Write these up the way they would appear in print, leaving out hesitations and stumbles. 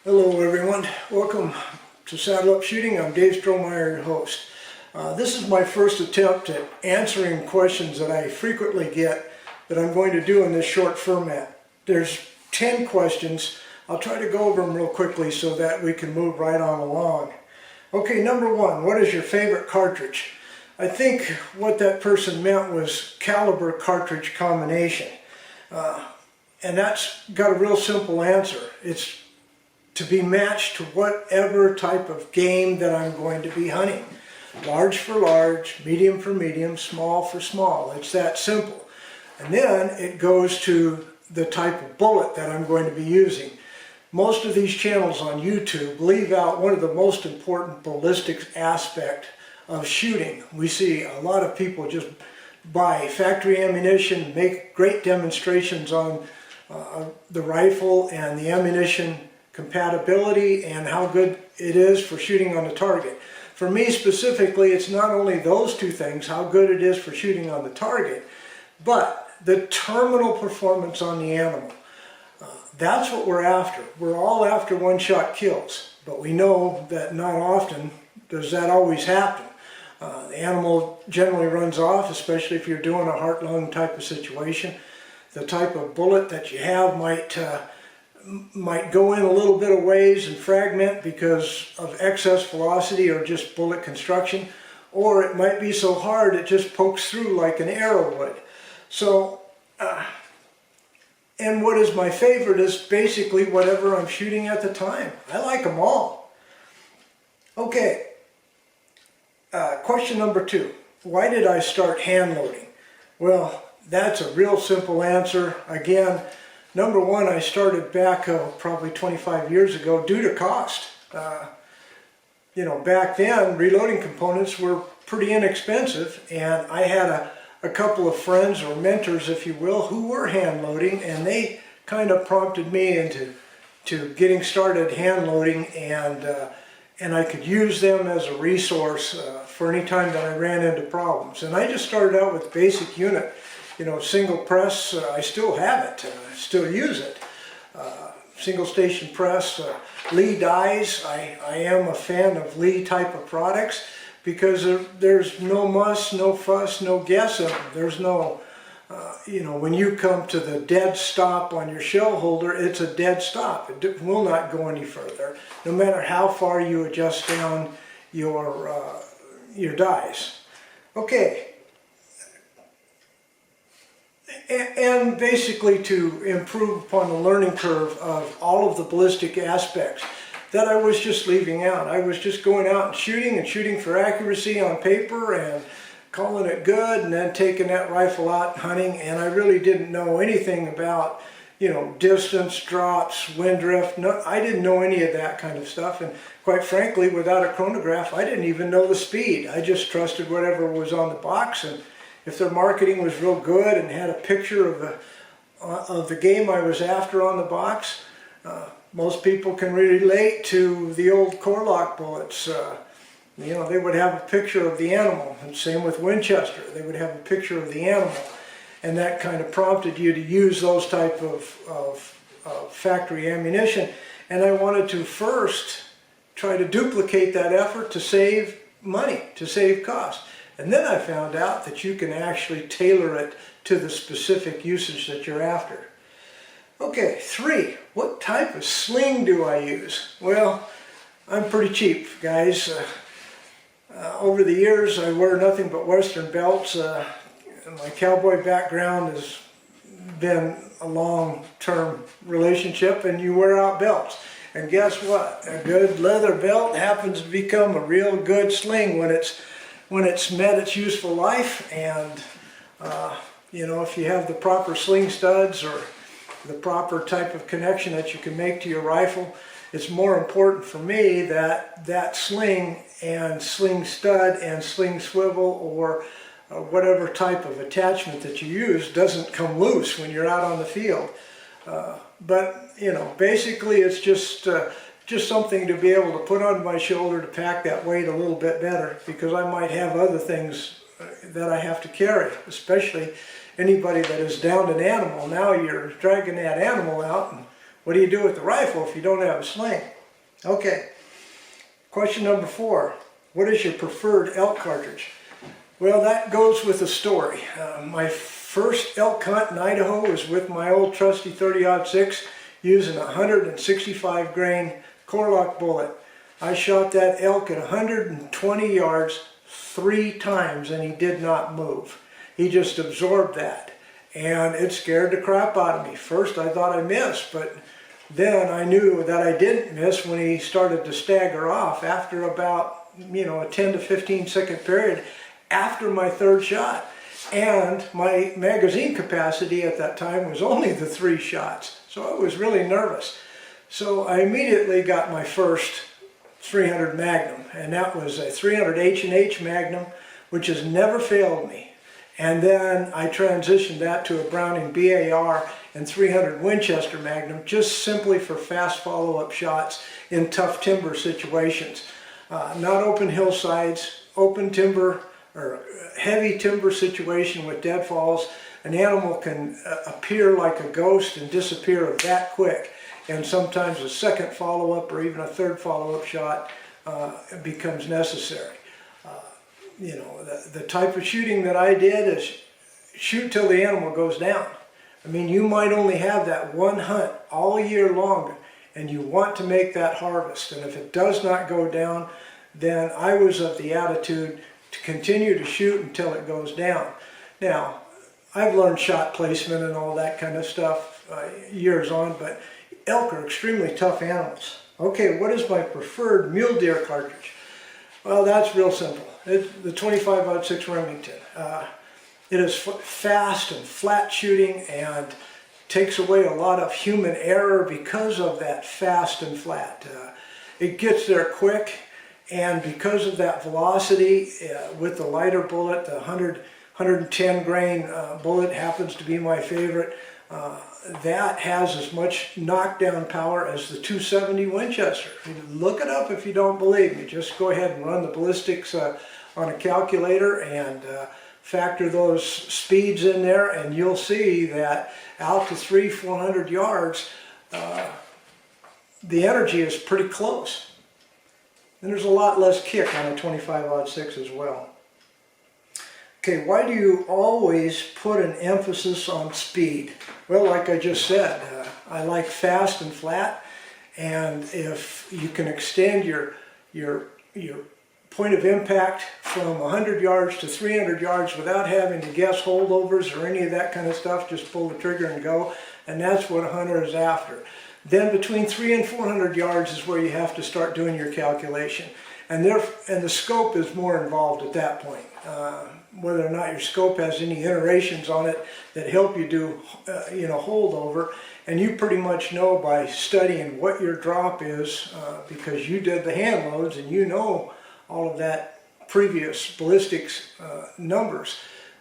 Hello everyone, welcome to Saddle Up Shooting. I'm Dave Strohmeyer, your host. This is my first attempt at answering questions that I frequently get that I'm going to do in this short format. There's 10 questions. I'll try to go over them real quickly so that we can move right on along. Okay, number one, what is your favorite cartridge? I think what that person meant was caliber cartridge combination. And that's got a real simple answer. It's to be matched to whatever type of game that I'm going to be hunting. Large for large, medium for medium, small for small. It's that simple. And then it goes to the type of bullet that I'm going to be using. Most of these channels on YouTube leave out one of the most important ballistics aspect of shooting. We see a lot of people just buy factory ammunition, make great demonstrations on the rifle and the ammunition compatibility and how good it is for shooting on the target. For me specifically, it's not only those two things, how good it is for shooting on the target, but the terminal performance on the animal. That's what we're after. We're all after one-shot kills, but we know that not often does that always happen. The animal generally runs off, especially if you're doing a heart-lung type of situation. The type of bullet that you have might go in a little bit of ways and fragment because of excess velocity or just bullet construction, or it might be so hard it just pokes through like an arrow would. So, and what is my favorite is basically whatever I'm shooting at the time. I like them all. Okay, question number two. Why did I start hand loading? Well, that's a real simple answer. Again, number one, I started back probably 25 years ago due to cost. You know, back then reloading components were pretty inexpensive, and I had a couple of friends or mentors, if you will, who were hand loading, and they kind of prompted me into getting started hand loading, and I could use them as a resource for any time that I ran into problems. And I just started out with basic unit. You know, single press, I still have it, I still use it. Single station press, Lee dies. I am a fan of Lee type of products because there's no muss, no fuss, no guessing. There's no, you know, when you come to the dead stop on your shell holder, it's a dead stop. It will not go any further, no matter how far you adjust down your dies. Okay. And basically to improve upon the learning curve of all of the ballistic aspects that I was just leaving out. I was just going out and shooting for accuracy on paper and calling it good, and then taking that rifle out and hunting, and I really didn't know anything about, you know, distance, drops, wind drift. No, I didn't know any of that kind of stuff, and quite frankly, without a chronograph, I didn't even know the speed. I just trusted whatever was on the box, and if their marketing was real good and had a picture of the game I was after on the box, most people can relate to the old core lock bullets. You know, they would have a picture of the animal, and same with Winchester. They would have a picture of the animal, and that kind of prompted you to use those type of factory ammunition. And I wanted to first try to duplicate that effort to save money, to save cost. And then I found out that you can actually tailor it to the specific usage that you're after. Okay, three, what type of sling do I use? Well, I'm pretty cheap, guys. Over the years, I wear nothing but Western belts. My cowboy background has been a long-term relationship, and you wear out belts. And guess what? A good leather belt happens to become a real good sling when it's met its useful life. And you know, if you have the proper sling studs or the proper type of connection that you can make to your rifle, it's more important for me that that sling and sling stud and sling swivel or whatever type of attachment that you use doesn't come loose when you're out on the field. But you know, basically it's just something to be able to put on my shoulder to pack that weight a little bit better, because I might have other things that I have to carry, especially anybody that has downed an animal. Now you're dragging that animal out, and What do you do with the rifle if you don't have a sling? Okay, question number 4. What is your preferred elk cartridge? Well, that goes with the story. My first elk hunt in Idaho was with my old trusty 30-06 using a 165 grain core-lock bullet. I shot that elk at 120 yards 3 times and he did not move. He just absorbed that, and it scared the crap out of me. First I thought I missed, but then I knew that I didn't miss when he started to stagger off after about, a 10 to 15 second period after my 3rd shot. And my magazine capacity at that time was only the 3 shots, so I was really nervous. So I immediately got my first 300 Magnum, and that was a 300 H&H Magnum, which has never failed me. And then I transitioned that to a Browning BAR and 300 Winchester Magnum, just simply for fast follow-up shots in tough timber situations. Not open hillsides, open timber, or heavy timber situation with deadfalls. An animal can appear like a ghost and disappear that quick. And sometimes a second follow-up or even a 3rd follow-up shot becomes necessary. The type of shooting that I did is shoot till the animal goes down. I mean, you might only have that one hunt all year long, and you want to make that harvest. And if it does not go down, then I was of the attitude to continue to shoot until it goes down. Now, I've learned shot placement and all that kind of stuff years on, but elk are extremely tough animals. Okay, what is my preferred mule deer cartridge? Well, that's real simple. It's the 25-06 Remington. It is fast and flat shooting and takes away a lot of human error because of that fast and flat. It gets there quick, and because of that velocity with the lighter bullet, the 110 grain bullet happens to be my favorite. That has as much knockdown power as the 270 Winchester. Look it up if you don't believe me. Just go ahead and run the ballistics on a calculator and factor those speeds in there, and you'll see that out to 300-400 yards, the energy is pretty close. And there's a lot less kick on a 25-06 as well. Okay, why do you always put an emphasis on speed? Well, like I just said, I like fast and flat, and if you can extend your point of impact from 100 yards to 300 yards without having to guess holdovers or any of that kind of stuff, just pull the trigger and go, and that's what a hunter is after. Then between 300 and 400 yards is where you have to start doing your calculation, and the scope is more involved at that point. Whether or not your scope has any iterations on it that help you do, holdover, and you pretty much know by studying what your drop is because you did the hand loads and you know all of that previous ballistics numbers,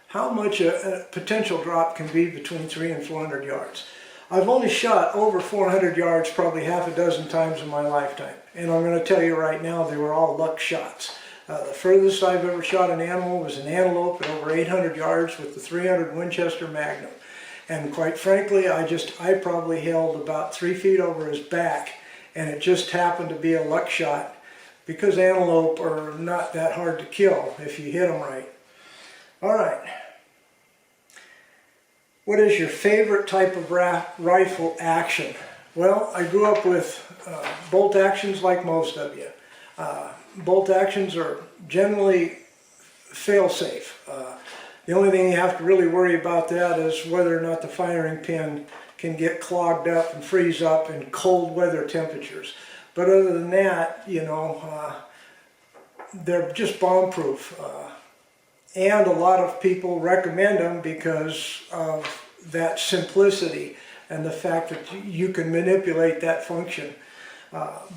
how much a potential drop can be between 300 and 400 yards. I've only shot over 400 yards probably half a dozen times in my lifetime, and I'm going to tell you right now, they were all luck shots. The furthest I've ever shot an animal was an antelope at over 800 yards with the 300 Winchester Magnum. And quite frankly, I probably held about 3 feet over his back, and it just happened to be a luck shot because antelope are not that hard to kill if you hit them right. All right. What is your favorite type of rifle action? Well, I grew up with bolt actions like most of you. Bolt actions are generally fail-safe. The only thing you have to really worry about that is whether or not the firing pin can get clogged up and freeze up in cold weather temperatures. But other than that, they're just bomb-proof. And a lot of people recommend them because of that simplicity and the fact that you can manipulate that function.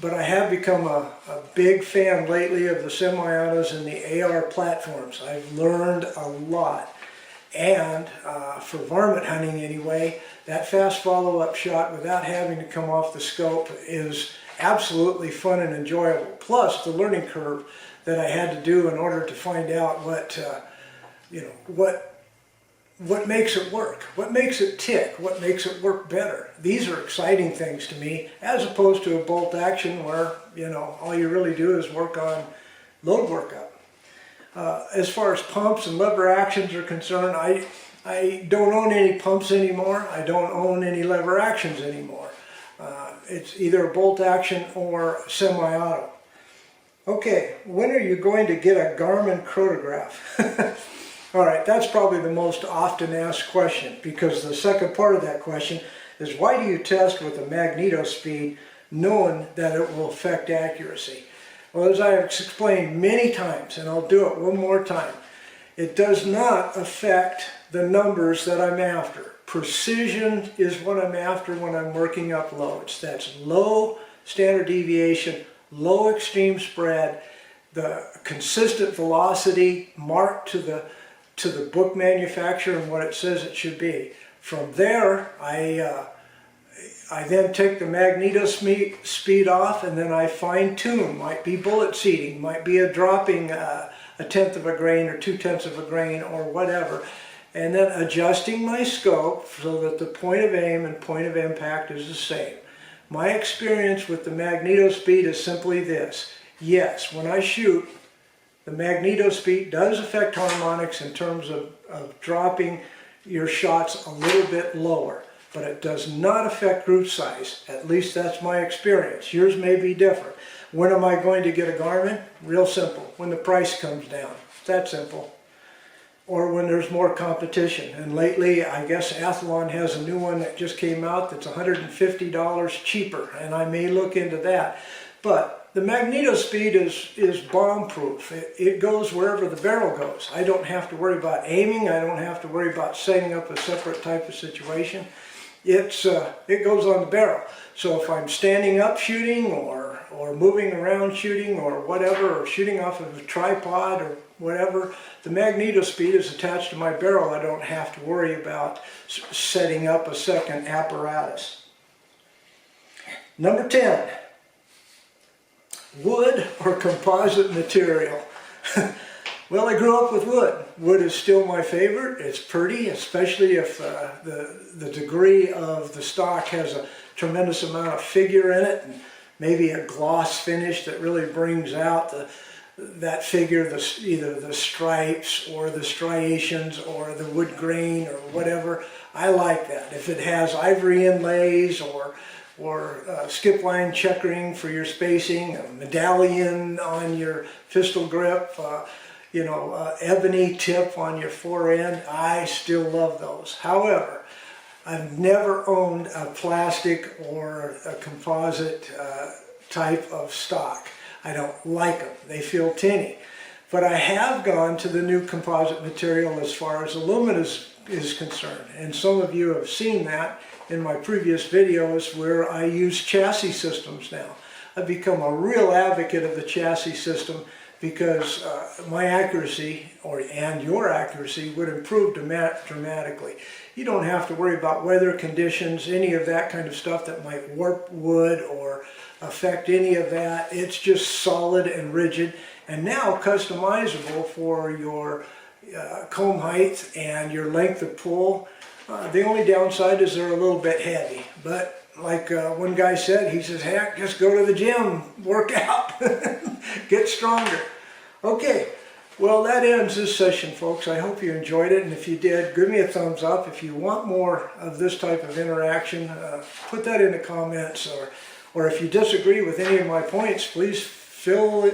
But I have become a big fan lately of the semi-autos and the AR platforms. I've learned a lot. And for varmint hunting anyway, that fast follow-up shot without having to come off the scope is absolutely fun and enjoyable. Plus the learning curve that I had to do in order to find out what what makes it work, what makes it tick, what makes it work better. These are exciting things to me, as opposed to a bolt action where, you know, all you really do is work on load workup. As far as pumps and lever actions are concerned, I don't own any pumps anymore. I don't own any lever actions anymore. It's either a bolt action or semi-auto. Okay, when are you going to get a Garmin chronograph? All right, that's probably the most often asked question, because the second part of that question is, why do you test with a magneto speed knowing that it will affect accuracy? Well, as I have explained many times, and I'll do it one more time, it does not affect the numbers that I'm after. Precision is what I'm after when I'm working up loads. That's low standard deviation, low extreme spread, the consistent velocity marked to the book manufacturer and what it says it should be. From there, I then take the magneto speed off, and then I fine tune. Might be bullet seating, might be a dropping a tenth of a grain or 2/10 of a grain or whatever, and then adjusting my scope so that the point of aim and point of impact is the same. My experience with the magneto speed is simply this. Yes, when I shoot, the magneto speed does affect harmonics in terms of dropping your shots a little bit lower, but it does not affect group size. At least that's my experience. Yours may be different. When am I going to get a Garmin? Real simple. When the price comes down. It's that simple. Or when there's more competition. And lately, I guess Athlon has a new one that just came out that's $150 cheaper, and I may look into that. But the magneto speed is bomb-proof. It goes wherever the barrel goes. I don't have to worry about aiming. I don't have to worry about setting up a separate type of situation. It goes on the barrel. So if I'm standing up shooting or moving around shooting or whatever, or shooting off of a tripod or whatever, the magneto speed is attached to my barrel. I don't have to worry about setting up a second apparatus. Number 10, wood or composite material. Well, I grew up with wood. Wood is still my favorite. It's pretty, especially if the degree of the stock has a tremendous amount of figure in it, and maybe a gloss finish that really brings out that figure, either the stripes or the striations or the wood grain or whatever. I like that. If it has ivory inlays or skip line checkering for your spacing, a medallion on your pistol grip, ebony tip on your forend, I still love those. However, I've never owned a plastic or a composite type of stock. I don't like them. They feel tinny. But I have gone to the new composite material as far as aluminum is concerned. And some of you have seen that in my previous videos where I use chassis systems now. I've become a real advocate of the chassis system because my accuracy and your accuracy would improve dramatically. You don't have to worry about weather conditions, any of that kind of stuff that might warp wood or affect any of that. It's just solid and rigid, and now customizable for your comb height and your length of pull. The only downside is they're a little bit heavy, but like one guy said, he says, heck, just go to the gym, work out, get stronger. Okay, well, that ends this session, folks. I hope you enjoyed it, and if you did, give me a thumbs up. If you want more of this type of interaction, put that in the comments, or if you disagree with any of my points, please feel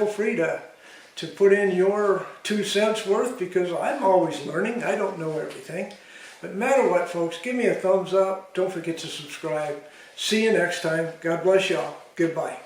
free to put in your 2 cents worth, because I'm always learning. I don't know everything. But no matter what, folks, give me a thumbs up. Don't forget to subscribe. See you next time. God bless y'all. Goodbye.